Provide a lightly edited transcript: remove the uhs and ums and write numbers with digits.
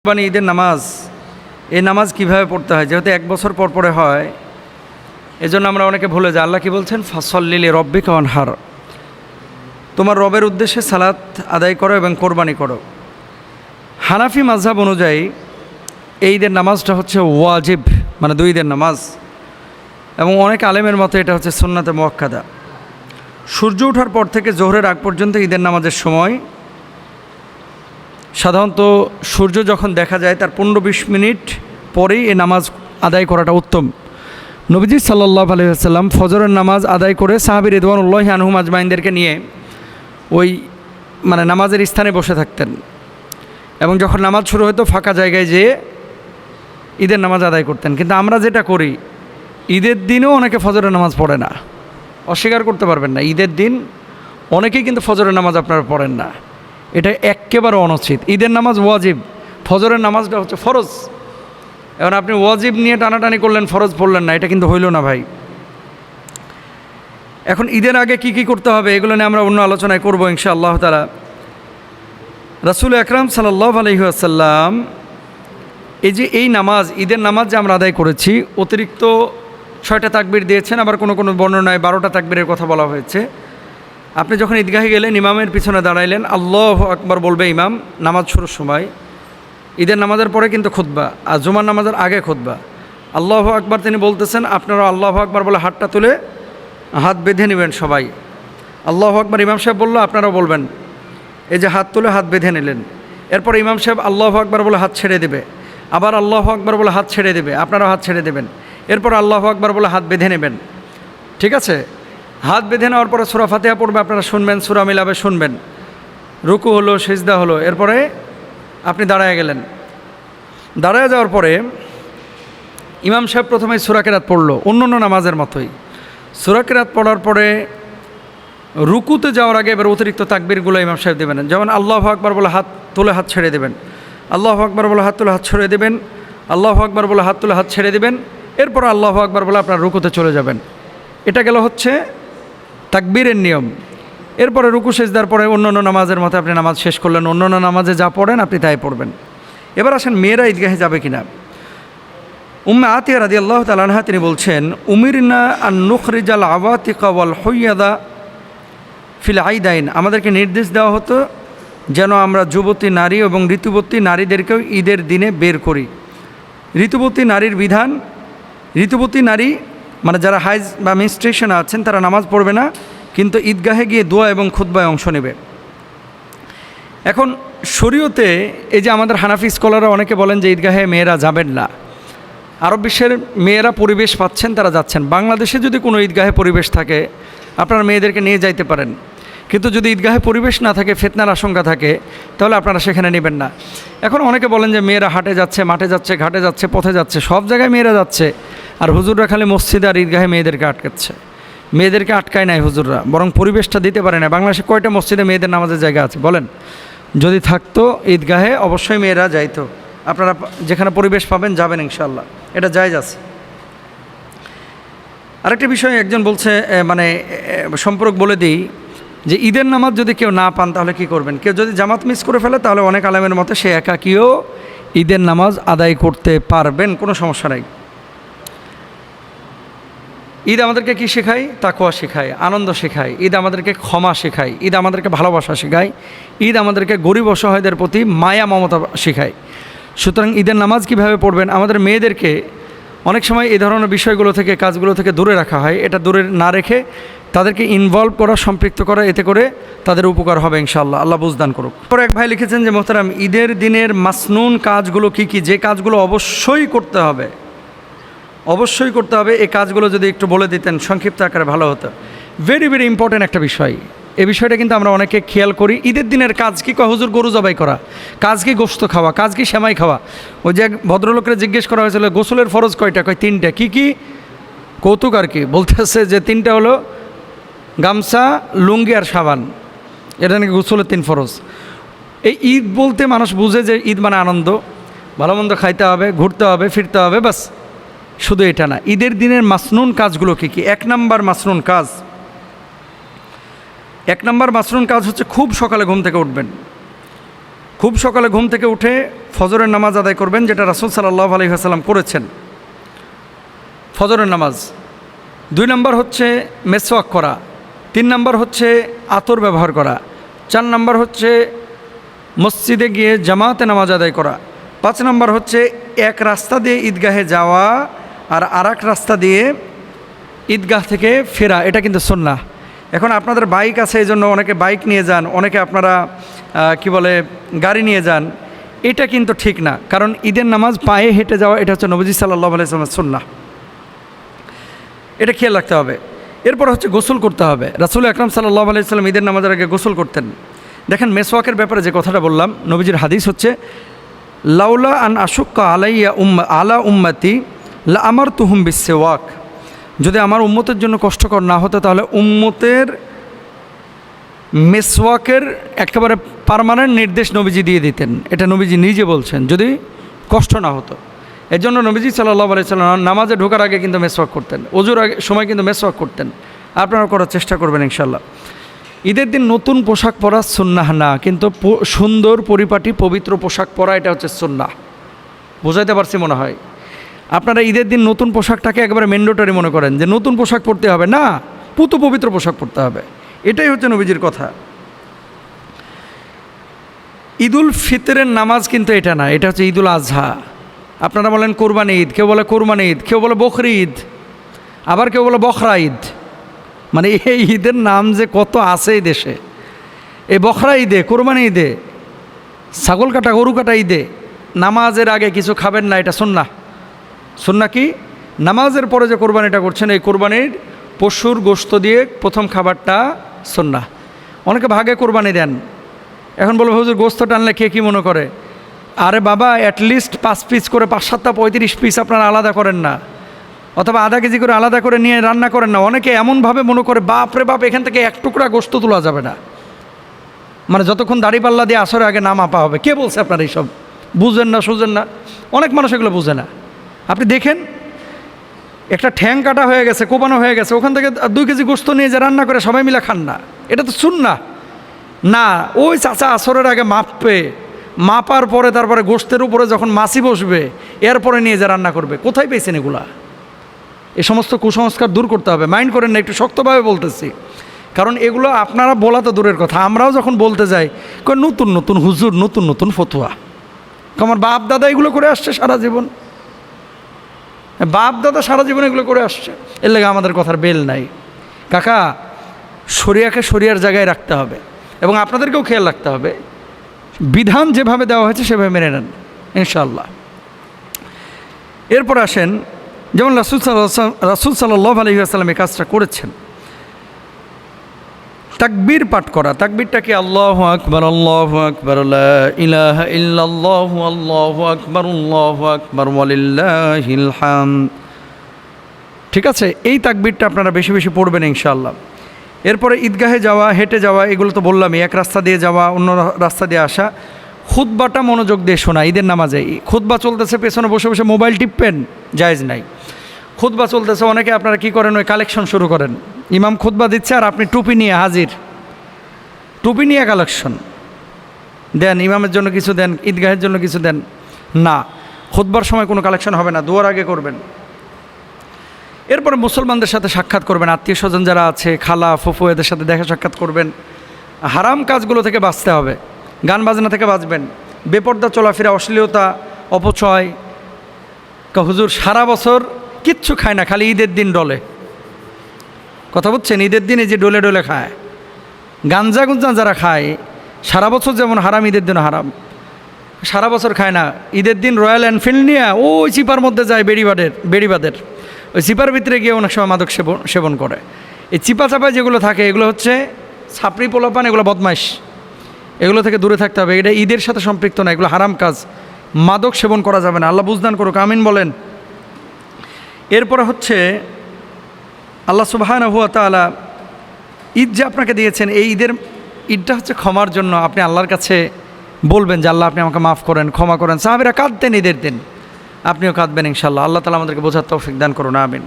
মানে ঈদের নামাজ, এই নামাজ কিভাবে পড়তে হয়, যেহেতু এক বছর পর পরে হয়, এজন্য আমরা অনেকে ভুলে যাই। আল্লাহ কি বলছেন? ফাসল্লি লিরাব্বিকা ওয়ানহার, তোমার রবের উদ্দেশ্যে সালাত আদায় করো এবং কোরবানি করো। হানাফি মাযহাব অনুযায়ী এই ঈদের নামাজটা হচ্ছে ওয়াজিব, মানে 2 ঈদের নামাজ, এবং অনেক আলেমের মতে এটা হচ্ছে সুন্নাতে মুআক্কাদা। সূর্য ওঠার পর থেকে জোহরের আগ পর্যন্ত ঈদের নামাজের সময়, সাধারণত সূর্য যখন দেখা যায় তার 15-20 মিনিট পরেই এই নামাজ আদায় করাটা উত্তম। নবীজি সাল্লাল্লাহু আলাইহি ওয়াসাল্লাম ফজরের নামাজ আদায় করে সাহাবী রিদওয়ানুল্লাহি আনহুম আজমাইনদেরকে নিয়ে ওই নামাজের স্থানে বসে থাকতেন, এবং যখন নামাজ শুরু হতো ফাঁকা জায়গায় যেয়ে ঈদের নামাজ আদায় করতেন। কিন্তু আমরা যেটা করি, ঈদের দিনেও অনেকে ফজরের নামাজ পড়ে না, অস্বীকার করতে পারবেন না। ঈদের দিন অনেকেই কিন্তু ফজরের নামাজ আপনারা পড়েন না, এটা একেবারে অনুচিত। ঈদের নামাজ ওয়াজিব, ফজরের নামাজটা হচ্ছে ফরজ। এখন আপনি ওয়াজিব নিয়ে টানাটানি করলেন, ফরজ পড়লেন না, এটা কিন্তু হইল না ভাই। এখন ঈদের আগে কি কি করতে হবে এগুলো নিয়ে আমরা অন্য আলোচনায় করবো ইনশাআল্লাহ তাআলা। রাসূল আকরাম সাল্লাল্লাহু আলাইহি ওয়াসাল্লাম এই নামাজ, ঈদের নামাজ যে আমরা আদায় করেছি, অতিরিক্ত 6টা তাকবীর দিয়েছেন, আবার কোনো কোনো বর্ণনায় 12টা তাকবীরের কথা বলা হয়েছে। আপনি যখন ঈদগাহে গেলেন, ইমামের পিছনে দাঁড়াইলেন, আল্লাহু আকবার বলবে ইমাম নামাজ শুরুর সময়। ঈদের নামাজের পরে কিন্তু খুতবা, আর জুমার নামাজের আগে খুতবা। আল্লাহু আকবার তিনি বলতেছেন, আপনারা আল্লাহু আকবার বলে হাতটা তুলে হাত বেঁধে নেবেন সবাই। আল্লাহু আকবার ইমাম সাহেব বললো, আপনারাও বলবেন। এই যে হাত তুলে হাত বেঁধে নিলেন, এরপর ইমাম সাহেব আল্লাহু আকবার বলে হাত ছেড়ে দেবে, আবার আল্লাহু আকবার বলে হাত ছেড়ে দেবে, আপনারাও হাত ছেড়ে দেবেন, এরপর আল্লাহু আকবার বলে হাত বেঁধে নেবেন। ঠিক আছে? হাত বেঁধে নেওয়ার পরে সূরা ফাতিহা পড়বে, আপনারা শুনবেন, সূরা মিলাবে শুনবেন, রুকু হলো, সিজদা হলো, এরপরে আপনি দাঁড়ায় গেলেন। দাঁড়ায় যাওয়ার পরে ইমাম সাহেব প্রথমে সূরা কেরাত পড়লো, অন্য নামাজের মতোই। সূরা কেরাত পড়ার পরে রুকুতে যাওয়ার আগে এবার অতিরিক্ত তাকবীরগুলো ইমাম সাহেব দেবেন, যেমন আল্লাহু আকবার বলে হাত তুলে হাত ছেড়ে দেবেন, আল্লাহু আকবার বলে হাত তুলে হাত ছেড়ে দেবেন, আল্লাহু আকবার বলে হাত তুলে হাত ছেড়ে দেবেন, এরপর আল্লাহু আকবার বলে আপনার রুকুতে চলে যাবেন। এটা গেল হচ্ছে তাকবীরের নিয়ম। এরপরে রুকু সেজদার পরে অন্য নামাজের মতো আপনি নামাজ শেষ করলেন, অন্য নামাজে যা পড়েন আপনি তাই পড়বেন। এবার আসেন মেয়েরা ঈদগাহে যাবে কিনা। উম্মে আতিয়া রাদিয়াল্লাহু তাআলা আনহা তিনি বলছেন, উমিরনা আন নুখরিজাল আওয়াতিকা ওয়াল হুইয়াদা ফিল আইদাইন, আমাদেরকে নির্দেশ দেওয়া হতো যেন আমরা যুবতী নারী এবং ঋতুবতী নারীদেরকেও ঈদের দিনে বের করি। ঋতুবতী নারীর বিধান, ঋতুবতী নারী মানে যারা হাইজ বা মেনস্ট্রুয়েশনে আছেন তারা নামাজ পড়বে না, কিন্তু ঈদগাহে গিয়ে দোয়া এবং খুতবায় অংশ নেবে। এখন শরীয়তে এই যে আমাদের হানাফি স্কলাররা অনেকে বলেন যে ঈদগাহে মেয়েরা যাবেন না, আরব বিশ্বের মেয়েরা পরিবেশ পাচ্ছেন, তারা যাচ্ছেন। বাংলাদেশে যদি কোনো ঈদগাহে পরিবেশ থাকে আপনারা মেয়েদেরকে নিয়ে যাইতে পারেন, কিন্তু যদি ঈদগাহে পরিবেশ না থাকে, ফিতনার আশঙ্কা থাকে, তাহলে আপনারা সেখানে নেবেন না। এখন অনেকে বলেন যে মেয়েরা হাটে যাচ্ছে, মাঠে যাচ্ছে, ঘাটে যাচ্ছে, পথে যাচ্ছে, সব জায়গায় মেয়েরা যাচ্ছে, আর হুজুররা খালি মসজিদে আর ঈদগাহে মেয়েদেরকে আটকাচ্ছে। মেয়েদেরকে আটকায় নাই হুজুররা, বরং পরিবেশটা দিতে পারে না। বাংলাদেশে কয়টা মসজিদে মেয়েদের নামাজের জায়গা আছে বলেন? যদি থাকতো ঈদগাহে অবশ্যই মেয়েরা যাইতো। আপনারা যেখানে পরিবেশ পাবেন যাবেন ইনশাআল্লাহ, এটা জায়েজ আছে। আরেকটা বিষয় একজন বলছে, সম্পর্ক বলে দিই যে ঈদের নামাজ যদি কেউ না পান তাহলে কি করবেন। কেউ যদি জামাত মিস করে ফেলে তাহলে অনেক আলেমের মতে সে একাকীও ঈদের নামাজ আদায় করতে পারবেন, কোনো সমস্যা নাই। ঈদ আমাদেরকে কি শেখায়? তাকওয়া শেখায়, আনন্দ শেখায়। ঈদ আমাদেরকে ক্ষমা শেখায়, ঈদ আমাদেরকে ভালোবাসা শেখায়, ঈদ আমাদেরকে গরিব অসহায়দের প্রতি মায়া মমতা শেখায়। সুতরাং ঈদের নামাজ কিভাবে পড়বেন, আমাদের মেয়েদেরকে অনেক সময় এই ধরনের বিষয়গুলো থেকে, কাজগুলো থেকে দূরে রাখা হয়। এটা দূরে না রেখে তাদেরকে ইনভলভ করা, সম্পৃক্ত করা, এতে করে তাদের উপকার হবে ইনশাআল্লাহ। আল্লাহ বুঝদান করুক। পরে এক ভাই লিখেছেন যে মোহতারাম, ঈদের দিনের মাসনুন কাজগুলো কি কি, যে কাজগুলো অবশ্যই করতে হবে, অবশ্যই করতে হবে, এই কাজগুলো যদি একটু বলে দিতেন সংক্ষিপ্ত আকারে ভালো হতো। ভেরি ভেরি ইম্পর্ট্যান্ট একটা বিষয়। এই বিষয়টা কিন্তু আমরা অনেকে খেয়াল করি। ঈদের দিনের কাজ কি? কয় হুজুর গরু জবাই করা। কাজ কি? গোশত খাওয়া। কাজ কি? সেমাই খাওয়া। ওই যে এক ভদ্রলোকের জিজ্ঞেস করা হয়েছিল গোসলের ফরজ কয়টা? কয় 3টা। কি কি? কৌতুক আর কি, বলতেছে যে 3টা হলো গামছা, লুঙ্গি আর সাবান। এটা নাকি গোসলের 3 ফরজ। এই ঈদ বলতে মানুষ বুঝে যে ঈদ মানে আনন্দ, ভালো মন্দ খাইতে হবে, ঘুরতে হবে, ফিরতে হবে, বাস। শুধু এটা না, ঈদের দিনের মাসনুন কাজগুলো কী কী? 1 নম্বর মাসনুন কাজ, 1 নম্বর মাসনুন কাজ হচ্ছে খুব সকালে ঘুম থেকে উঠবেন। খুব সকালে ঘুম থেকে উঠে ফজরের নামাজ আদায় করবেন, যেটা রাসূল সাল্লাল্লাহু আলাইহি ওয়াসাল্লাম করেছেন, ফজরের নামাজ। 2 নম্বর হচ্ছে মেসওয়াক করা, 3 নম্বর হচ্ছে আতর ব্যবহার করা, 4 নম্বর হচ্ছে মসজিদে গিয়ে জামাতে নামাজ আদায় করা, 5 নম্বর হচ্ছে এক রাস্তা দিয়ে ঈদগাহে যাওয়া আর আরেক রাস্তা দিয়ে ঈদগাহ থেকে ফেরা, এটা কিন্তু সুন্নাহ। এখন আপনাদের বাইক আছে, এই জন্য অনেকে বাইক নিয়ে যান, অনেকে আপনারা গাড়ি নিয়ে যান, এটা কিন্তু ঠিক না। কারণ ঈদের নামাজ পায়ে হেঁটে যাওয়া, এটা হচ্ছে নবীজি সাল্লাল্লাহু আলাইহি ওয়াসাল্লামের সুন্নাহ, এটা খেয়াল রাখতে হবে। এরপর হচ্ছে গোসল করতে হবে। রাসূল আকরাম সাল্লাল্লাহু আলাইহি ওয়াসাল্লাম ঈদের নামাজের আগে গোসল করতেন। দেখেন মেসওয়াকের ব্যাপারে যে কথাটা বললাম, নবীজির হাদিস হচ্ছে লাউলা আন আশুক্কা আলাইয়া আলা উম্মতি লা আমারতুহুম বিসওয়াক, যদি আমার উম্মতের জন্য কষ্টকর না হতো তাহলে উম্মতের মেসওয়াকের একেবারে পার্মানেন্ট নির্দেশ নবীজি দিয়ে দিতেন। এটা নবীজি নিজে বলছেন, যদি কষ্ট না হতো। এর জন্য নবীজি সাল্লাল্লাহু আলাইহি ওয়াসাল্লাম নামাজে ঢোকার আগে কিন্তু মেসওয়াক করতেন, ওযুর আগে সময় কিন্তু মেসওয়াক করতেন। আপনারা করার চেষ্টা করবেন ইনশাআল্লাহ। ঈদের দিন নতুন পোশাক পরা সুন্নাহ না, কিন্তু সুন্দর পরিপাটি পবিত্র পোশাক পরা এটা হচ্ছে সুন্নাহ। বোঝাইতে পারছি মনে হয়। আপনারা ঈদের দিন নতুন পোশাকটাকে একেবারে ম্যান্ডেটরি মনে করেন যে নতুন পোশাক পরতে হবে, না, পুতু পবিত্র পোশাক পরতে হবে, এটাই হচ্ছে নবীজির কথা। ঈদুল ফিতরের নামাজ কিন্তু এটা না, এটা হচ্ছে ঈদুল আজহা। আপনারা বলেন কোরবানি ঈদ, কেউ বলে কোরবানি ঈদ, কেউ বলে বকরি ঈদ, আবার কেউ বলে বখরা ঈদ। মানে এই ঈদের নাম যে কত আছে এই দেশে। এই বখরা ঈদে, কোরবানি ঈদে, ছাগল কাটা গরু কাটা ঈদে নামাজের আগে কিছু খাবেন না, এটা সুন্নাহ। সুন্নাহ কি? নামাজের পরে যে কোরবানিটা করছেন, এই কোরবানির পশুর গোশত দিয়ে প্রথম খাবারটা সুন্নাহ। অনেকে ভাগে কোরবানি দেন, এখন বলবো হুজুর গোশত টানলে কে কী মনে করে? আরে বাবা, অ্যাটলিস্ট 5 পিস করে 5-7টা 35 পিস আপনারা আলাদা করেন না, অথবা আধা কেজি করে আলাদা করে নিয়ে রান্না করেন না। অনেকে এমনভাবে মনে করে বাপ রে বাপ, এখান থেকে 1 টুকরা গোশত তোলা যাবে না, মানে যতক্ষণ দাড়িপাল্লা দিয়ে আসরে আগে না মাপা হবে। কে বলছে আপনারা এইসব? বুঝেন না, সুঝেন না, অনেক মানুষ এগুলো বুঝে না। আপনি দেখেন একটা ঠ্যাং কাটা হয়ে গেছে, কোপানো হয়ে গেছে, ওখান থেকে 2 কেজি গোশত নিয়ে যে রান্না করে সবাই মিলে খান না, এটা তো সুন্নাহ না। ওই চাচা আসরের আগে মাপবে, মাপার পরে তারপরে গোশতের উপরে যখন মাছি বসবে এরপরে নিয়ে যে রান্না করবে। কোথায় পেয়েছেন এগুলা? এ সমস্ত কুসংস্কার দূর করতে হবে। মাইন্ড করেন না, একটু শক্তভাবে বলতেছি, কারণ এগুলো আপনারা বলা তো দূরের কথা, আমরাও যখন বলতে যাই নতুন নতুন হুজুর, নতুন নতুন ফতুয়া। আমার বাপ দাদা এগুলো করে আসছে সারা জীবন, বাপ দাদা সারা জীবন এগুলো করে আসছে, এর লেগে আমাদের কথার বেল নাই। কাকা, শরিয়াকে শরিয়ার জায়গায় রাখতে হবে এবং আপনাদেরকেও খেয়াল রাখতে হবে, বিধান যেভাবে দেওয়া হয়েছে সেভাবে মেনে নেন ইনশাআল্লাহ। এরপর আসেন, যেমন রাসূল সাল্লাল্লাহু আলাইহি ওয়াসাল্লাম এই কাজটা করেছেন, তাকবীর পাঠ করা। তাকবীরটা কি? আল্লাহু আকবার, আল্লাহু আকবার, লা ইলাহা ইল্লাল্লাহু, আল্লাহু আকবার, আল্লাহু আকবার, ওয়ালিল্লাহিল হামদ। ঠিক আছে, এই তাকবীরটা আপনারা বেশি বেশি পড়বেন ইনশাআল্লাহ। এরপরে ঈদগাহে যাওয়া, হেঁটে যাওয়া, এগুলো তো বললামই, এক রাস্তা দিয়ে যাওয়া, অন্য রাস্তা দিয়ে আসা। খুতবাটা মনোযোগ দিয়ে শোনা। ঈদের নামাজে খুতবা চলতেছে, পেছনে বসে বসে মোবাইল টিপবেন, জায়েজ নাই। খুতবা চলতেছে, অনেকে আপনারা কি করেন, ওই কালেকশন শুরু করেন। ইমাম খুতবা দিচ্ছে আর আপনি টুপি নিয়ে হাজির, টুপি নিয়ে কালেকশন দেন, ইমামের জন্য কিছু দেন, ঈদগাহের জন্য কিছু দেন না। খুতবার সময় কোনো কালেকশন হবে না, দোয়ার আগে করবেন। এরপরে মুসলমানদের সাথে সাক্ষাৎ করবেন, আত্মীয় স্বজন যারা আছে, খালা ফুফু, এদের সাথে দেখা সাক্ষাৎ করবেন। হারাম কাজগুলো থেকে বাঁচতে হবে, গান বাজনা থেকে বাঁচবেন, বেপর্দা চলাফেরা, অশ্লীলতা, অপচয়। হুজুর সারা বছর কিচ্ছু খায় না, খালি ঈদের দিন ডলে। কথা বুঝছেন? ঈদের দিন এই যে ডলে ডলে খায়, গাঞ্জা গুঞ্জা যারা খায় সারা বছর যেমন হারাম, ঈদের দিন হারাম। সারা বছর খায় না, ঈদের দিন রয়্যাল এনফিল্ড নিয়ে ওই চিপার মধ্যে যায়, বেড়িবাদের ওই চিপার ভিতরে গিয়ে অনেক সময় মাদক সেবন করে। এই চিপা চাপায় যেগুলো থাকে এগুলো হচ্ছে ছাপড়ি পোলাপান, এগুলো বদমাইশ, এগুলো থেকে দূরে থাকতে হবে। এটা ঈদের সাথে সম্পৃক্ত না, এগুলো হারাম কাজ, মাদক সেবন করা যাবে না। আল্লাহ বুঝদান করুক, আমিন বলেন। এরপরে হচ্ছে আল্লাহ সুবহানাহু ওয়া তাআলা ঈদ যে আপনাকে দিয়েছেন, এই ঈদটা হচ্ছে ক্ষমার জন্য। আপনি আল্লাহর কাছে বলবেন যে আল্লাহ আপনি আমাকে মাফ করেন, ক্ষমা করেন। সাহাবীরা কাঁদতেন ঈদের দিন, আপনিও কাঁদবেন ইনশাআল্লাহ। আল্লাহ তাআলা আমাদেরকে বোঝার তৌফিক দান করুন, আমিন।